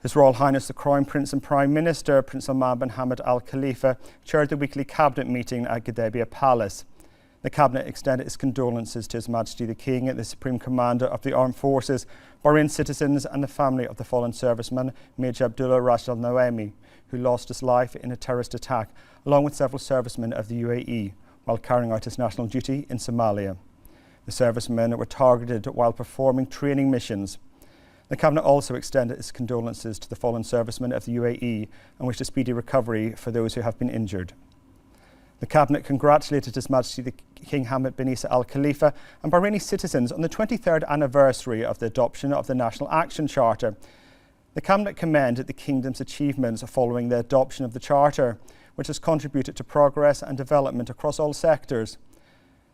His Royal Highness the Crown Prince and Prime Minister, Prince Salman bin Hamad Al Khalifa, chaired the weekly cabinet meeting at Gudaibiya Palace. The cabinet extended its condolences to His Majesty the King, the Supreme Commander of the Armed Forces, Bahrain citizens and the family of the fallen serviceman Major Abdullah Rashid Al Noemi, who lost his life in a terrorist attack, along with several servicemen of the UAE while carrying out his national duty in Somalia. The servicemen were targeted while performing training missions. The Cabinet also extended its condolences to the fallen servicemen of the UAE and wished a speedy recovery for those who have been injured. The Cabinet congratulated His Majesty the King Hamad bin Isa Al Khalifa and Bahraini citizens on the 23rd anniversary of the adoption of the National Action Charter. The Cabinet commended the Kingdom's achievements following the adoption of the Charter, which has contributed to progress and development across all sectors.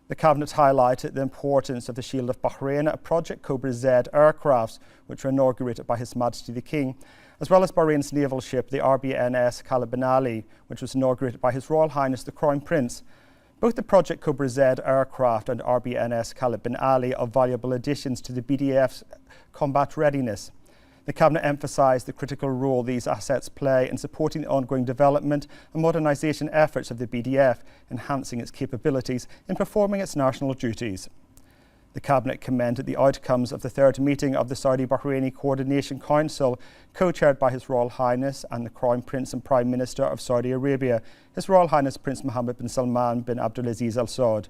The Cabinet highlighted the importance of the Shield of Bahrain, a Project Cobra Z aircrafts, which were inaugurated by His Majesty the King, as well as Bahrain's naval ship, the RBNS Khalifa bin Ali, which was inaugurated by His Royal Highness the Crown Prince. Both the Project Cobra Z aircraft and RBNS Khalifa bin Ali are valuable additions to the BDF's combat readiness. The Cabinet emphasised the critical role these assets play in supporting the ongoing development and modernisation efforts of the BDF, enhancing its capabilities in performing its national duties. The Cabinet commended the outcomes of the third meeting of the Saudi-Bahraini Coordination Council, co-chaired by His Royal Highness and the Crown Prince and Prime Minister of Saudi Arabia, His Royal Highness Prince Mohammed bin Salman bin Abdulaziz Al Saud.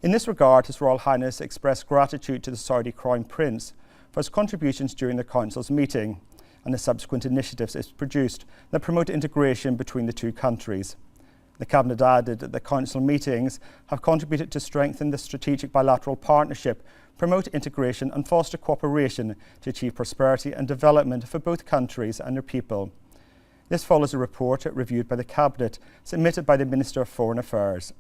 In this regard, His Royal Highness expressed gratitude to the Saudi Crown Prince for his contributions during the Council's meeting and the subsequent initiatives it's produced that promote integration between the two countries. The Cabinet added that the Council meetings have contributed to strengthen the strategic bilateral partnership, promote integration and foster cooperation to achieve prosperity and development for both countries and their people. This follows a report reviewed by the Cabinet, submitted by the Minister of Foreign Affairs.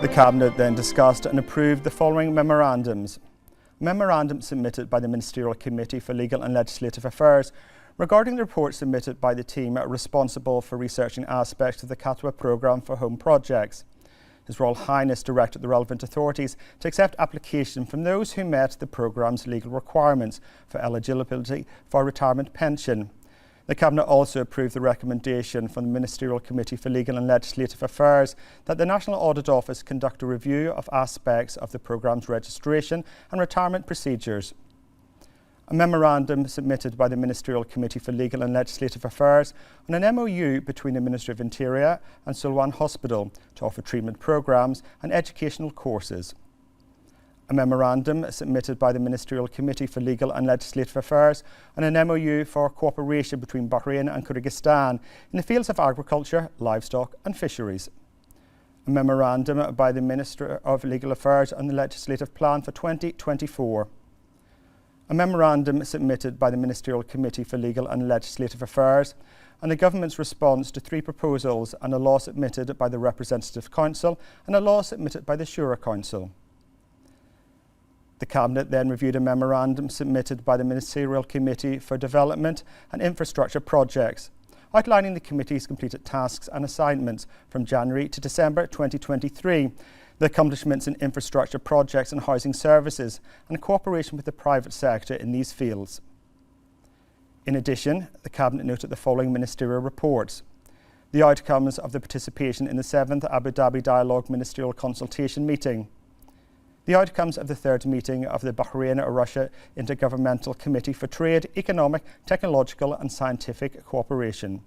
The Cabinet then discussed and approved the following memorandums. A memorandum submitted by the Ministerial Committee for Legal and Legislative Affairs regarding the report submitted by the team responsible for researching aspects of the Katwa programme for home projects. His Royal Highness directed the relevant authorities to accept application from those who met the programme's legal requirements for eligibility for a retirement pension. The Cabinet also approved the recommendation from the Ministerial Committee for Legal and Legislative Affairs that the National Audit Office conduct a review of aspects of the programme's registration and retirement procedures. A memorandum submitted by the Ministerial Committee for Legal and Legislative Affairs on an MOU between the Ministry of Interior and Salman Hospital to offer treatment programmes and educational courses. A memorandum submitted by the Ministerial Committee for Legal and Legislative Affairs on an MOU for cooperation between Bahrain and Kyrgyzstan in the fields of agriculture, livestock and fisheries. A memorandum by the Minister of Legal Affairs on the legislative plan for 2024. A memorandum submitted by the Ministerial Committee for Legal and Legislative Affairs on the Government's response to 3 proposals and a law submitted by the Representative Council and a law submitted by the Shura Council. The Cabinet then reviewed a memorandum submitted by the Ministerial Committee for Development and Infrastructure Projects, outlining the committee's completed tasks and assignments from January to December 2023, the accomplishments in infrastructure projects and housing services, and cooperation with the private sector in these fields. In addition, the Cabinet noted the following ministerial reports: the outcomes of the participation in the 7th Abu Dhabi Dialogue Ministerial Consultation Meeting, the outcomes of the 3rd meeting of the Bahrain-Russia Intergovernmental Committee for Trade, Economic, Technological and Scientific Cooperation,